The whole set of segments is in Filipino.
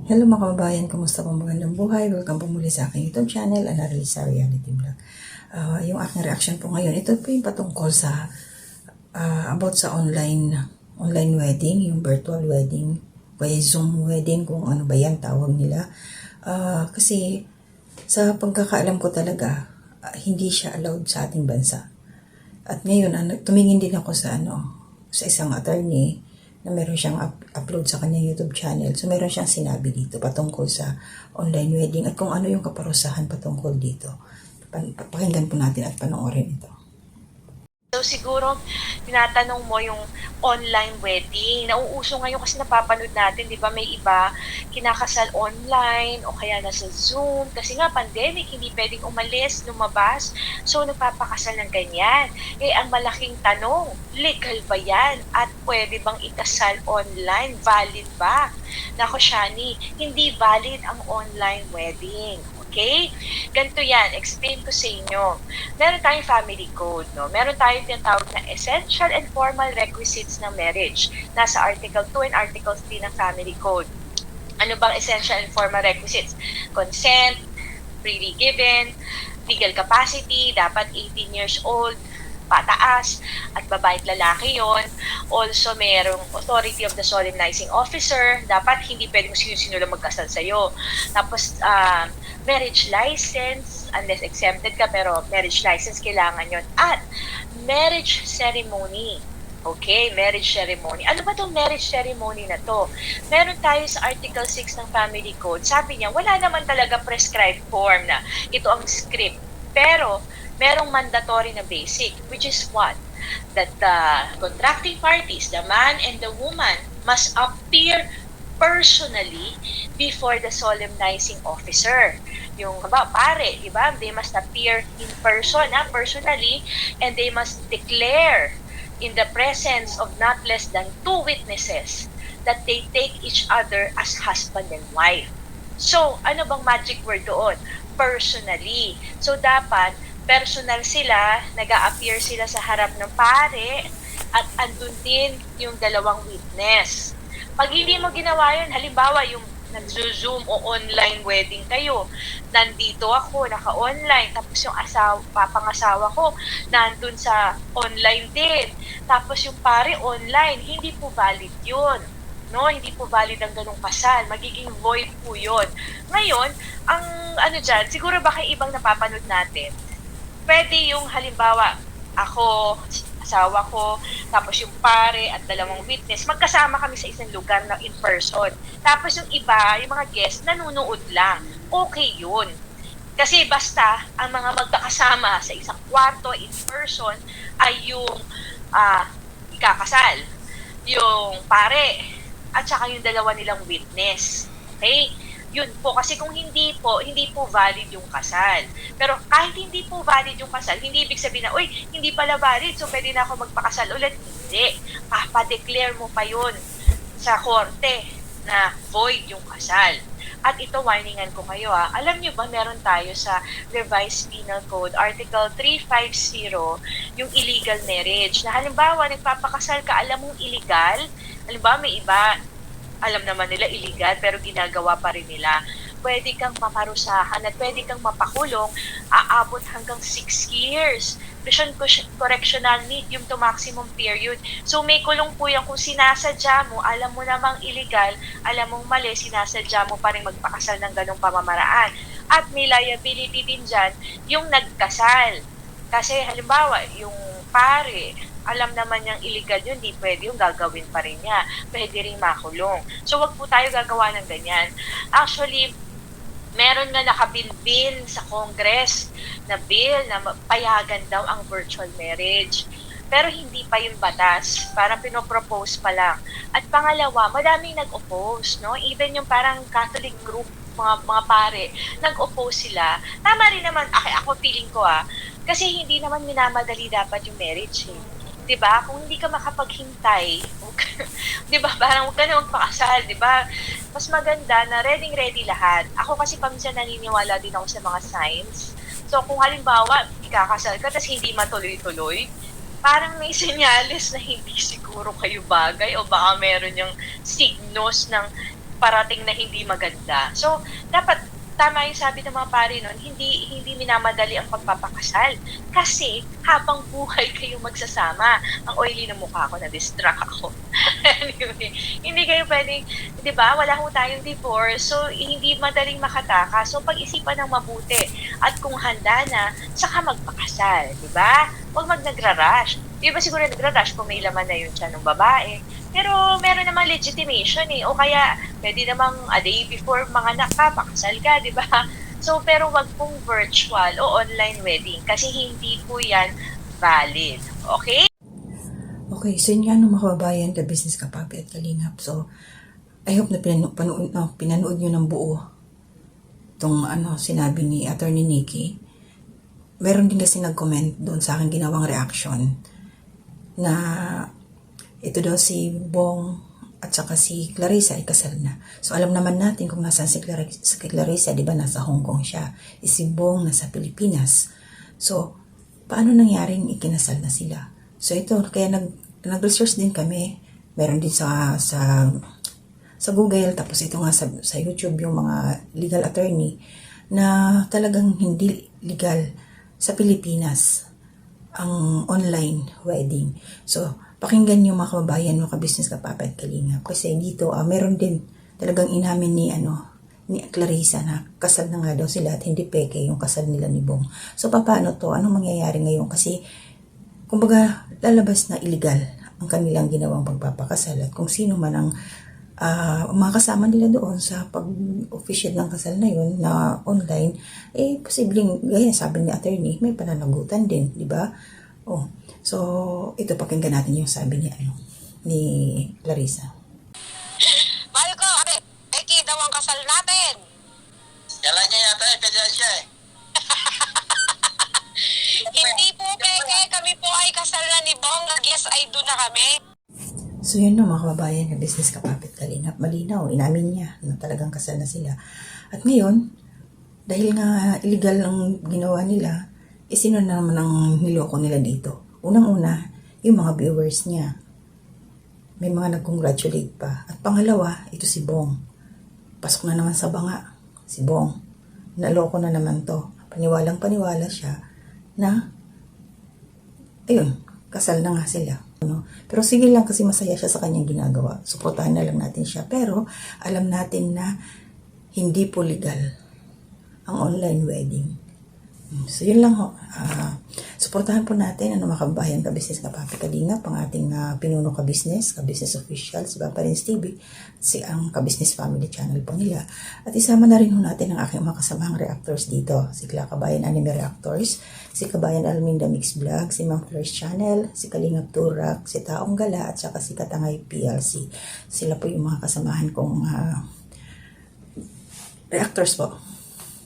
Hello mga kababayan, kumusta po, magandang buhay? Welcome po muli sa aking YouTube channel, Annalisa Reality Vlog. Yung aking reaction po ngayon, ito po yung patungkol sa about sa online wedding, yung virtual wedding, kaya Zoom wedding, kung ano ba yan tawag nila. Kasi sa pagkakaalam ko talaga, hindi siya allowed sa ating bansa. At ngayon, tumingin din ako sa isang attorney na meron siyang upload sa kanyang YouTube channel. So, meron siyang sinabi dito patungkol sa online wedding at kung ano yung kaparusahan patungkol dito. Pakinggan po natin at panoorin ito. So siguro, tinatanong mo yung online wedding. Nauuso ngayon kasi napapanood natin, di ba, may iba kinakasal online o kaya nasa Zoom. Kasi nga, pandemic, hindi pwedeng umalis, lumabas. So, nagpapakasal ng ganyan. Ang malaking tanong, legal ba yan? At pwede bang ikasal online? Valid ba? Nako, Shani, hindi valid ang online wedding. Okay? Ganito yan, explain ko sa inyo. Meron tayong family code, no? Meron tayong tinatawag na essential and formal requisites ng marriage. Nasa Article 2 and Article 3 ng family code. Ano bang essential and formal requisites? Consent, freely given, legal capacity, dapat 18 years old, pataas, at babae at lalaki yon. Also, merong authority of the solemnizing officer. Dapat hindi pwedeng sino-sino lang magkasal sa'yo. Tapos, marriage license, unless exempted ka, pero marriage license kailangan yon. At marriage ceremony. Okay, marriage ceremony. Ano ba itong marriage ceremony na to? Meron tayo sa Article 6 ng Family Code. Sabi niya, wala naman talaga prescribed form na ito ang script. Pero, merong mandatory na basic, which is what? That the contracting parties, the man and the woman, must appear personally before the solemnizing officer. Yung pare, di ba? They must appear in person, personally, and they must declare in the presence of not less than 2 witnesses that they take each other as husband and wife. So, ano bang magic word doon? Personally. So, dapat personal sila, nag-a-appear sila sa harap ng pare, at andun din yung dalawang witness. Pag hindi mo ginawa yun, halimbawa yung nag-zoom o online wedding kayo, nandito ako, naka-online, tapos yung papangasawa ko, nandun sa online din, tapos yung pare online, hindi po valid yun. No, hindi po valid ang ganung kasal. Magiging void po yun. Ngayon, ang dyan, siguro baka ibang napapanood natin, pwede yung halimbawa, ako, asawa ko, tapos yung pare at dalawang witness, magkasama kami sa isang lugar na in person. Tapos yung iba, yung mga guests, nanunood lang. Okay yun. Kasi basta ang mga magkakasama sa isang kwarto in person ay yung ikakasal, yung pare, at saka yung dalawa nilang witness. Okay? Yun po, kasi kung hindi po valid yung kasal. Pero kahit hindi po valid yung kasal, hindi ibig sabihin na, uy, hindi pala valid, so pwede na ako magpakasal ulit. Hindi. Pa-declare mo pa yun sa korte na void yung kasal. At ito, warningan ko kayo alam nyo ba, meron tayo sa Revised Penal Code, Article 350, yung illegal marriage. Na halimbawa, nagpapakasal ka, alam mong illegal, halimbawa may iba, alam naman nila illegal pero ginagawa pa rin nila, pwede kang maparusahan at pwede kang mapakulong, aabot hanggang 6 years. Prison correctional medium to maximum period. So may kulong po yan kung sinasadya mo, alam mo namang illegal, alam mong mali, sinasadya mo pa rin magpakasal ng ganong pamamaraan. At may liability din dyan yung nagkasal. Kasi halimbawa, yung pare, alam naman niyang illegal yun, di pwede yung gagawin pa rin niya. Pwede rin makulong. So, wag po tayo gagawa ng ganyan. Actually, meron nga nakabinbin sa Congress na bill na payagan daw ang virtual marriage. Pero hindi pa yung batas. Parang pinopropose pa lang. At pangalawa, madaming nag-oppose, no? Even yung parang Catholic group, mga pare, nag-oppose sila. Tama rin naman, ako feeling ko kasi hindi naman minamadali dapat yung marriage 'di ba? Kung hindi ka makapaghintay, 'di ba? Parang huwag ka na magpakasal, 'di ba? Mas maganda na ready lahat. Ako kasi paminsan naniniwala din ako sa mga signs. So kung halimbawa ikakasal ka tapos hindi matuloy-tuloy, parang may senyales na hindi siguro kayo bagay o baka meron yung signos ng parating na hindi maganda. So, dapat tama yung sabi ng mga pare nun, hindi minamadali ang pagpapakasal. Kasi habang buhay kayo magsasama, ang oily ng mukha ko, na-distract ako. Anyway, hindi kayo pwedeng, di ba, wala ho tayong divorce, so hindi madaling makataka. So pag-isipan ng mabuti at kung handa na, saka magpakasal, di ba? Huwag nagra-rush. Di ba siguro nagra-rush kung may laman na yun siya ng babae. Pero meron namang legitimation o kaya pwede namang a day before manganak ka, pakasal ka, di ba? So, pero wag pong virtual o online wedding kasi hindi po yan valid. Okay? Okay, so yun nga no, mga kababayan, ka business kapapi at kalingap. So, I hope na pinanood nyo ng buo itong sinabi ni Attorney Nikki. Meron din kasi nag-comment doon sa aking ginawang reaction na ito daw si Bong at saka si Clarissa ay kasal na. So alam naman natin kung nasaan si Clarissa, di ba nasa Hong Kong siya. Si Bong nasa Pilipinas. So paano nangyaring ikinasal na sila? So ito, kaya nag-research din kami. Meron din sa Google, tapos ito nga sa YouTube yung mga legal attorney na talagang hindi legal sa Pilipinas ang online wedding. So, pakinggan yung mga kababayan, mga ka-business kapapa at kalingap. Kasi dito, meron din talagang inamin ni Clarissa na kasal na nga daw sila at hindi peke yung kasal nila ni Bong. So, paano to? Anong mangyayari ngayon? Kasi, kumbaga, lalabas na illegal ang kanilang ginawang pagpapakasal at kung sino man ang mga kasama nila doon sa pag-official ng kasal na yun na online, posibleng, gaya sabi ni attorney, may pananagutan din, di ba? So, ito pakinggan natin yung sabi ni Clarissa. Mahal ko, Becky daw ang kasal natin. Kala niya yata ebidensya eh. Hindi po, Becky, kami po ay kasal na ni Bong. Nag-yes, I do na kami. So yun no, mga kababayan na business kapapit kalingap, malinaw, inamin niya na talagang kasal na sila. At ngayon, dahil nga illegal ang ginawa nila, sino na naman ang niloko nila dito? Unang-una, yung mga viewers niya. May mga nag-congratulate pa. At pangalawa, ito si Bong. Pasok na naman sa banga, si Bong. Naloko na naman to. Paniwalang-paniwala siya na, ayun, kasal na nga sila. Pero sige lang kasi masaya siya sa kanyang ginagawa. Suportahan na lang natin siya. Pero alam natin na hindi po legal ang online wedding. So yun lang ho. Suportahan po natin mga kababayan, ka-business kapapi kalingap, ang ating pinuno ka-business official, si Papa Rins TV, ang ka-business family channel po nila. At isama na rin ho natin ang aking mga kasamahang reactors dito. Si Kabayan Anime Reactors, si Kabayan Alminda Mix Vlog, si Ma'am Flores Channel, si Kalingap Turak, si Taong Gala, at saka si Katangay PLC. Sila po yung mga kasamahan kong reactors po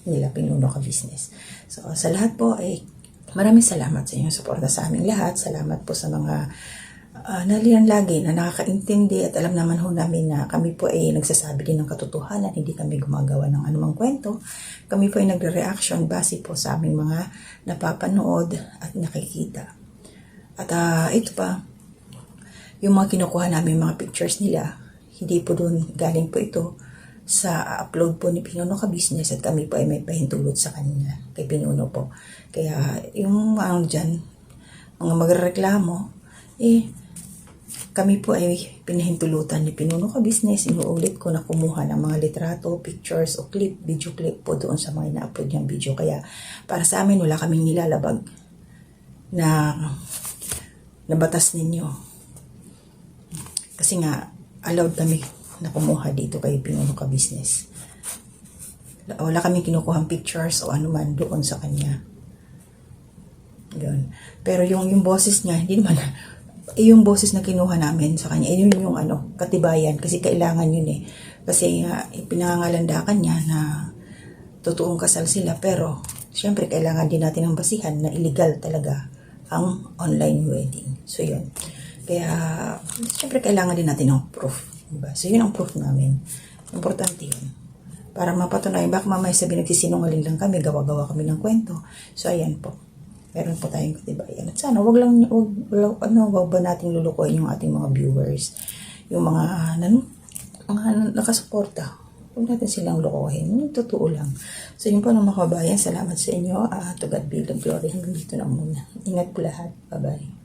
nila pinuno ka-business. So, sa lahat po ay maraming salamat sa inyong suporta sa aming lahat. Salamat po sa mga naliyan lagi na nakakaintindi at alam naman ho namin na kami po ay nagsasabi din ng katotohanan, hindi kami gumagawa ng anumang kwento. Kami po ay nagre-reaction base po sa aming mga napapanood at nakikita. At ito pa, yung mga kinukuha namin mga pictures nila, hindi po doon galing po ito sa upload po ni Pinuno Ka-Business at kami po ay may pahintulot sa kanila, kay Pinuno po. Kaya yung dyan, mga magreklamo, kami po ay pinahintulutan ni Pinuno Ka-Business. Inuulit ko na kumuha ng mga litrato, pictures o clip, video clip po doon sa mga ina-upload niyang video. Kaya para sa amin, wala kaming nilalabag na batas ninyo. Kasi nga, allowed kami na kumuha dito kay Pinuno Ka-Business. Wala kami kinukuhang pictures o anuman doon sa kanya. Yun. Pero yung boses niya, hindi naman, yung boses na kinuha namin sa kanya, yun yung katibayan, kasi kailangan yun Kasi pinangangalandakan niya na totoong kasal sila, pero syempre kailangan din natin ang basihan na illegal talaga ang online wedding. So yun. Kaya syempre kailangan din natin ng proof. Diba? So, yun ang proof namin. Importante yun. Para mapatunayan, baka mamaya sabi nagsisinungaling lang kami, gawa-gawa kami ng kwento. So, ayan po. Meron po tayong katibayan. At sana, wag ba natin lulukuhin yung ating mga viewers. Yung mga mga nakasuporta. Huwag natin silang lokohin. Yung totoo lang. So yun po mga kabayan. Salamat sa inyo. To God be the glory. Hanggang dito na muna. Ingat po lahat. Bye-bye.